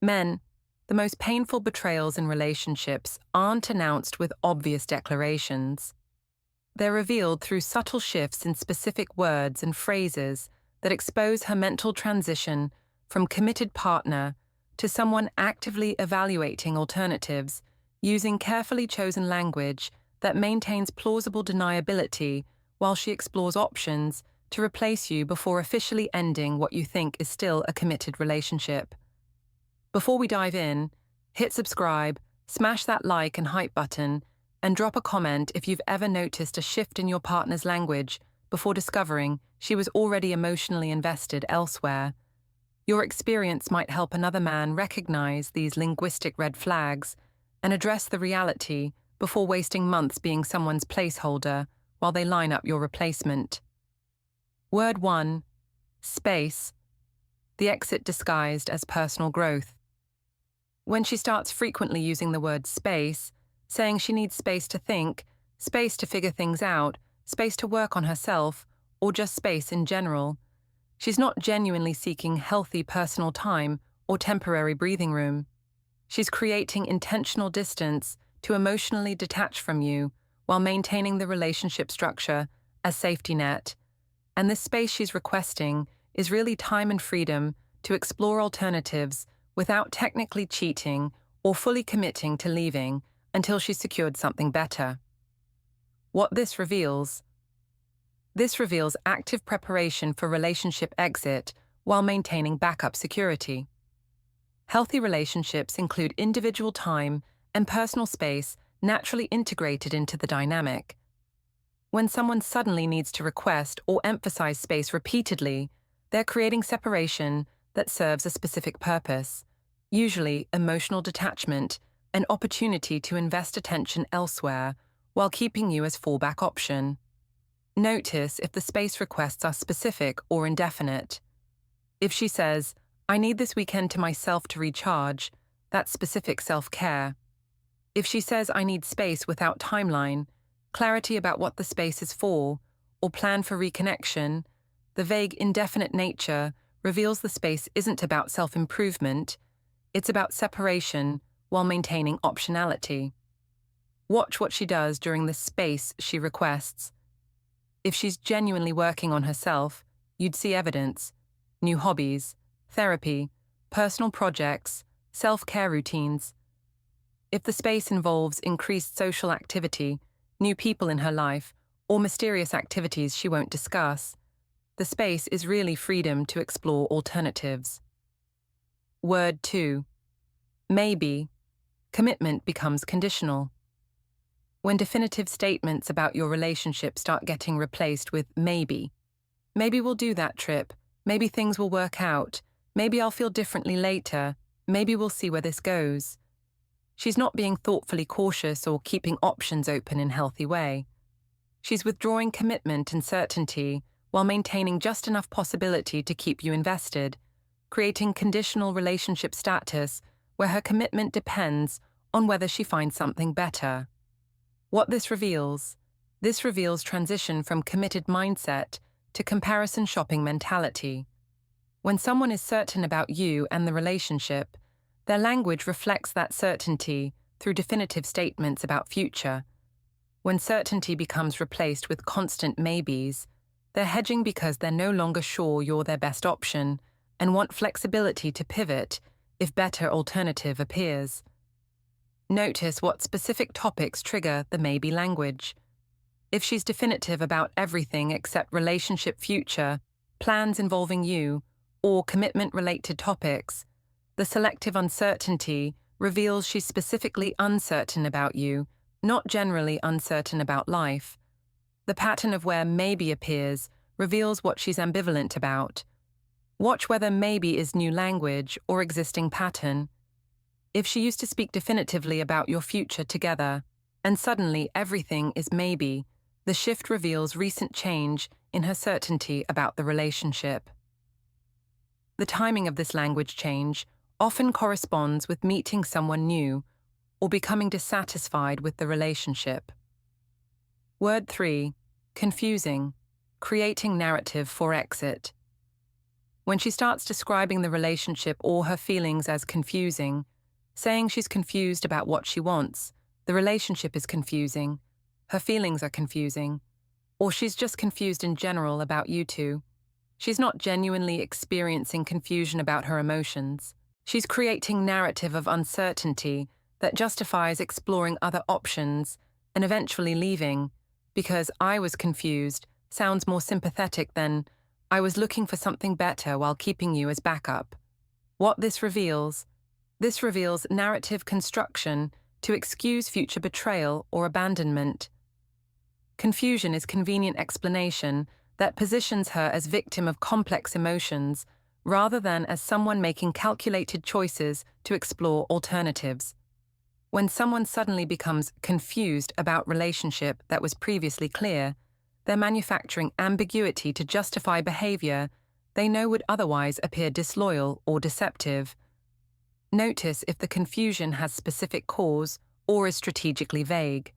Men, the most painful betrayals in relationships aren't announced with obvious declarations. They're revealed through subtle shifts in specific words and phrases that expose her mental transition from committed partner to someone actively evaluating alternatives, using carefully chosen language that maintains plausible deniability while she explores options to replace you before officially ending what you think is still a committed relationship. Before we dive in, hit subscribe, smash that like and hype button, and drop a comment if you've ever noticed a shift in your partner's language before discovering she was already emotionally invested elsewhere. Your experience might help another man recognize these linguistic red flags and address the reality before wasting months being someone's placeholder while they line up your replacement. Word 1. Space. The exit disguised as personal growth. When she starts frequently using the word space, saying she needs space to think, space to figure things out, space to work on herself, or just space in general, she's not genuinely seeking healthy personal time or temporary breathing room. She's creating intentional distance to emotionally detach from you while maintaining the relationship structure as safety net. And this space she's requesting is really time and freedom to explore alternatives without technically cheating or fully committing to leaving until she's secured something better. What this reveals? This reveals active preparation for relationship exit while maintaining backup security. Healthy relationships include individual time and personal space naturally integrated into the dynamic. When someone suddenly needs to request or emphasize space repeatedly, they're creating separation that serves a specific purpose, usually emotional detachment, an opportunity to invest attention elsewhere while keeping you as fallback option. Notice if the space requests are specific or indefinite. If she says, "I need this weekend to myself to recharge," that's specific self-care. If she says, "I need space" without timeline, clarity about what the space is for, or plan for reconnection, the vague, indefinite nature reveals the space isn't about self-improvement, it's about separation while maintaining optionality. Watch what she does during the space she requests. If she's genuinely working on herself, you'd see evidence: new hobbies, therapy, personal projects, self-care routines. If the space involves increased social activity, new people in her life, or mysterious activities she won't discuss, the space is really freedom to explore alternatives. Word 2. Maybe. Commitment becomes conditional. When definitive statements about your relationship start getting replaced with maybe. Maybe we'll do that trip. Maybe things will work out. Maybe I'll feel differently later. Maybe we'll see where this goes. She's not being thoughtfully cautious or keeping options open in a healthy way. She's withdrawing commitment and certainty while maintaining just enough possibility to keep you invested, creating conditional relationship status where her commitment depends on whether she finds something better. What this reveals? This reveals transition from committed mindset to comparison shopping mentality. When someone is certain about you and the relationship, their language reflects that certainty through definitive statements about future. When certainty becomes replaced with constant maybes, they're hedging because they're no longer sure you're their best option and want flexibility to pivot if better alternative appears. Notice what specific topics trigger the maybe language. If she's definitive about everything except relationship future, plans involving you, or commitment-related topics, the selective uncertainty reveals she's specifically uncertain about you, not generally uncertain about life. The pattern of where maybe appears reveals what she's ambivalent about. Watch whether maybe is new language or existing pattern. If she used to speak definitively about your future together, and suddenly everything is maybe, the shift reveals recent change in her certainty about the relationship. The timing of this language change often corresponds with meeting someone new or becoming dissatisfied with the relationship. Word 3. Confusing. Creating narrative for exit. When she starts describing the relationship or her feelings as confusing, saying she's confused about what she wants, the relationship is confusing, her feelings are confusing, or she's just confused in general about you two. She's not genuinely experiencing confusion about her emotions. She's creating narrative of uncertainty that justifies exploring other options and eventually leaving, because "I was confused" sounds more sympathetic than "I was looking for something better while keeping you as backup." What this reveals? This reveals narrative construction to excuse future betrayal or abandonment. Confusion is convenient explanation that positions her as victim of complex emotions rather than as someone making calculated choices to explore alternatives. When someone suddenly becomes confused about relationship that was previously clear, they're manufacturing ambiguity to justify behavior they know would otherwise appear disloyal or deceptive. Notice if the confusion has specific cause or is strategically vague.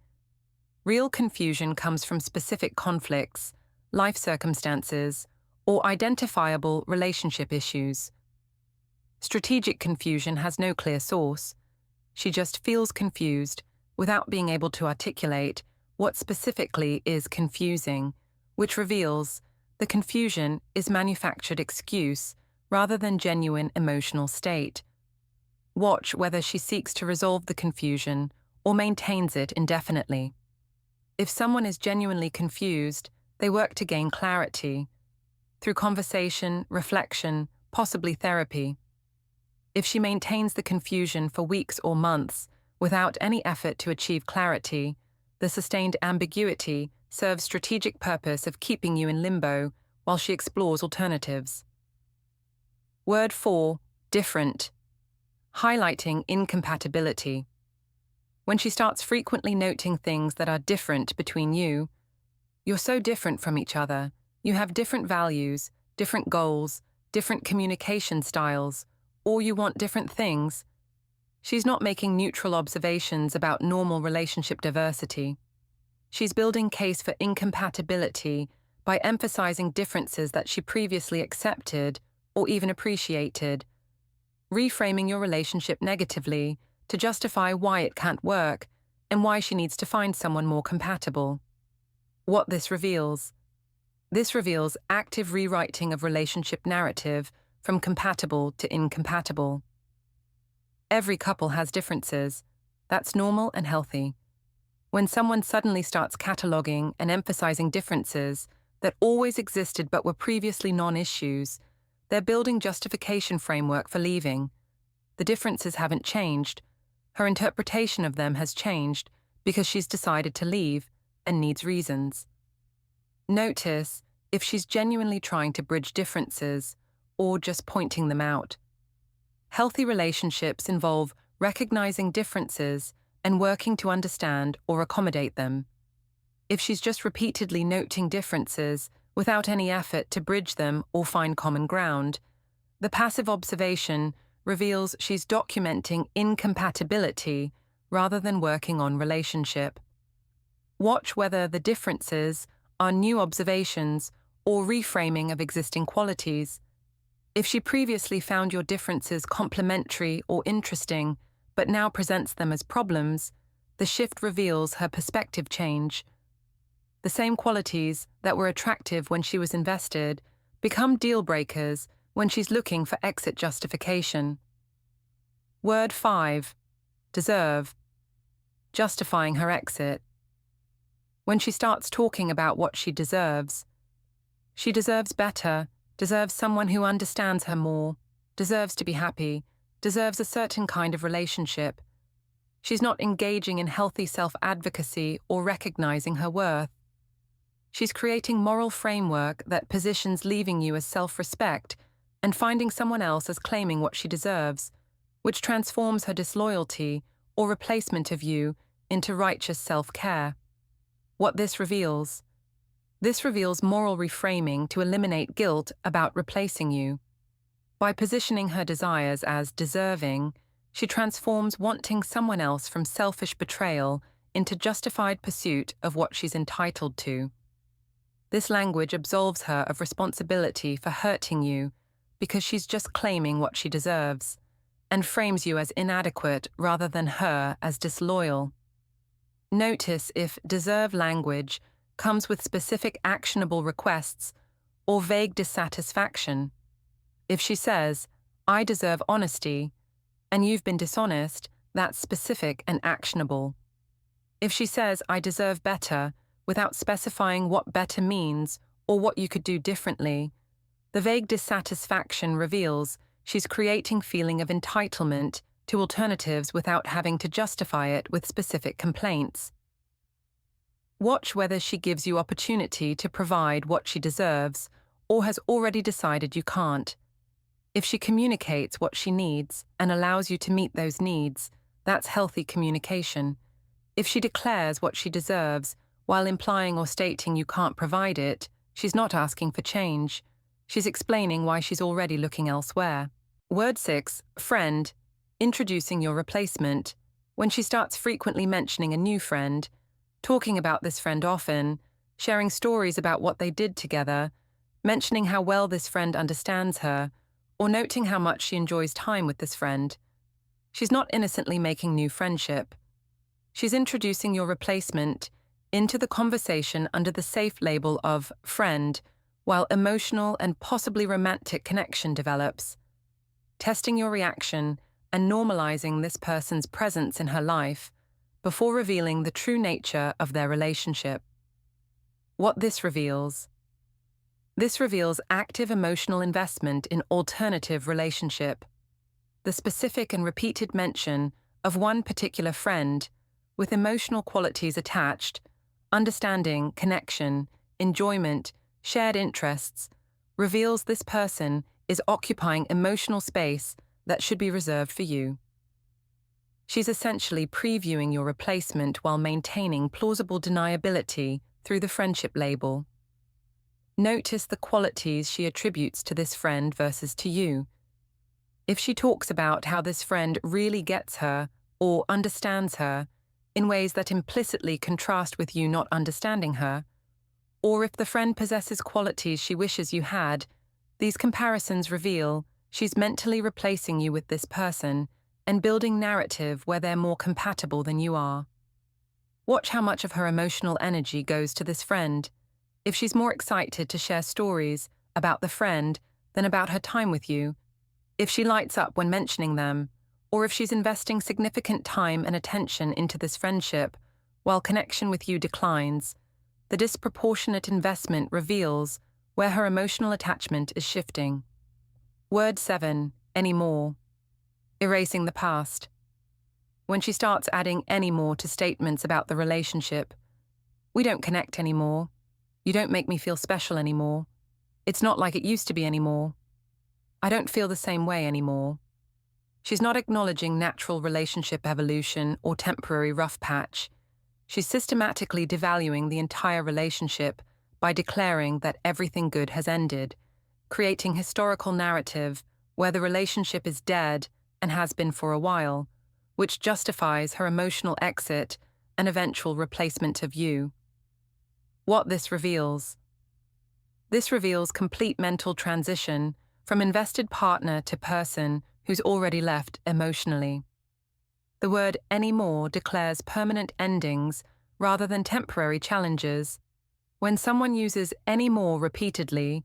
Real confusion comes from specific conflicts, life circumstances, or identifiable relationship issues. Strategic confusion has no clear source. She just feels confused without being able to articulate what specifically is confusing, which reveals the confusion is manufactured excuse rather than genuine emotional state. Watch whether she seeks to resolve the confusion or maintains it indefinitely. If someone is genuinely confused, they work to gain clarity through conversation, reflection, possibly therapy. If she maintains the confusion for weeks or months without any effort to achieve clarity, the sustained ambiguity serves strategic purpose of keeping you in limbo while she explores alternatives. Word 4, different. Highlighting incompatibility. When she starts frequently noting things that are different between you, you're so different from each other, you have different values, different goals, different communication styles, or you want different things. She's not making neutral observations about normal relationship diversity. She's building case for incompatibility by emphasizing differences that she previously accepted or even appreciated, reframing your relationship negatively to justify why it can't work and why she needs to find someone more compatible. What this reveals? This reveals active rewriting of relationship narrative from compatible to incompatible. Every couple has differences. That's normal and healthy. When someone suddenly starts cataloging and emphasizing differences that always existed but were previously non-issues, they're building justification framework for leaving. The differences haven't changed. Her interpretation of them has changed because she's decided to leave and needs reasons. Notice if she's genuinely trying to bridge differences or just pointing them out. Healthy relationships involve recognizing differences and working to understand or accommodate them. If she's just repeatedly noting differences without any effort to bridge them or find common ground, the passive observation reveals she's documenting incompatibility rather than working on relationship. Watch whether the differences are new observations or reframing of existing qualities. If she previously found your differences complementary or interesting, but now presents them as problems, the shift reveals her perspective change. The same qualities that were attractive when she was invested become deal breakers when she's looking for exit justification. Word 5, deserve. Justifying her exit. When she starts talking about what she deserves better, deserves someone who understands her more, deserves to be happy, deserves a certain kind of relationship. She's not engaging in healthy self-advocacy or recognizing her worth. She's creating moral framework that positions leaving you as self-respect and finding someone else as claiming what she deserves, which transforms her disloyalty or replacement of you into righteous self-care. What this reveals? This reveals moral reframing to eliminate guilt about replacing you. By positioning her desires as deserving, she transforms wanting someone else from selfish betrayal into justified pursuit of what she's entitled to. This language absolves her of responsibility for hurting you because she's just claiming what she deserves, and frames you as inadequate rather than her as disloyal. Notice if deserve language comes with specific actionable requests or vague dissatisfaction. If she says, "I deserve honesty," and you've been dishonest, that's specific and actionable. If she says, "I deserve better," without specifying what better means or what you could do differently, the vague dissatisfaction reveals she's creating feeling of entitlement to alternatives without having to justify it with specific complaints. Watch whether she gives you opportunity to provide what she deserves or has already decided you can't. If she communicates what she needs and allows you to meet those needs, that's healthy communication. If she declares what she deserves while implying or stating you can't provide it, she's not asking for change. She's explaining why she's already looking elsewhere. Word 6, friend, introducing your replacement. When she starts frequently mentioning a new friend, talking about this friend often, sharing stories about what they did together, mentioning how well this friend understands her, or noting how much she enjoys time with this friend, she's not innocently making new friendship. She's introducing your replacement into the conversation under the safe label of friend, while emotional and possibly romantic connection develops. Testing your reaction and normalizing this person's presence in her life before revealing the true nature of their relationship. What this reveals. This reveals active emotional investment in alternative relationship. The specific and repeated mention of one particular friend with emotional qualities attached, understanding, connection, enjoyment, shared interests, reveals this person is occupying emotional space that should be reserved for you. She's essentially previewing your replacement while maintaining plausible deniability through the friendship label. Notice the qualities she attributes to this friend versus to you. If she talks about how this friend really gets her or understands her in ways that implicitly contrast with you not understanding her, or if the friend possesses qualities she wishes you had, these comparisons reveal she's mentally replacing you with this person and building narrative where they're more compatible than you are. Watch how much of her emotional energy goes to this friend. If she's more excited to share stories about the friend than about her time with you, if she lights up when mentioning them, or if she's investing significant time and attention into this friendship while connection with you declines, the disproportionate investment reveals where her emotional attachment is shifting. Word 7, anymore. Erasing the past. When she starts adding anymore to statements about the relationship, we don't connect anymore. You don't make me feel special anymore. It's not like it used to be anymore. I don't feel the same way anymore. She's not acknowledging natural relationship evolution or temporary rough patch. She's systematically devaluing the entire relationship by declaring that everything good has ended, creating historical narrative where the relationship is dead and has been for a while, which justifies her emotional exit and eventual replacement of you. What this reveals. This reveals complete mental transition from invested partner to person who's already left emotionally. The word anymore declares permanent endings rather than temporary challenges. When someone uses anymore repeatedly,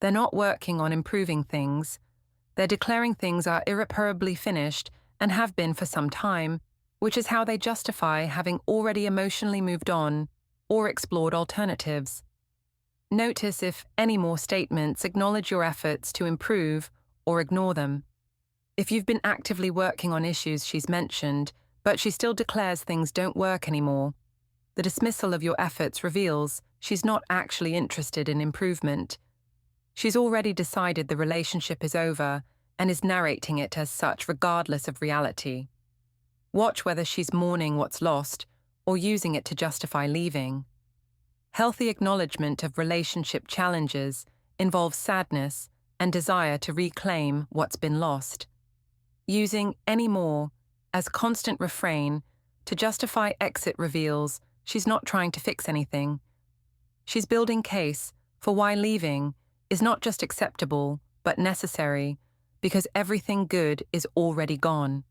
they're not working on improving things. They're declaring things are irreparably finished and have been for some time, which is how they justify having already emotionally moved on or explored alternatives. Notice if any more statements acknowledge your efforts to improve or ignore them. If you've been actively working on issues she's mentioned, but she still declares things don't work anymore, the dismissal of your efforts reveals she's not actually interested in improvement. She's already decided the relationship is over and is narrating it as such regardless of reality. Watch whether she's mourning what's lost or using it to justify leaving. Healthy acknowledgement of relationship challenges involves sadness and desire to reclaim what's been lost. Using anymore as constant refrain to justify exit reveals she's not trying to fix anything. She's building case for why leaving is not just acceptable, but necessary, because everything good is already gone.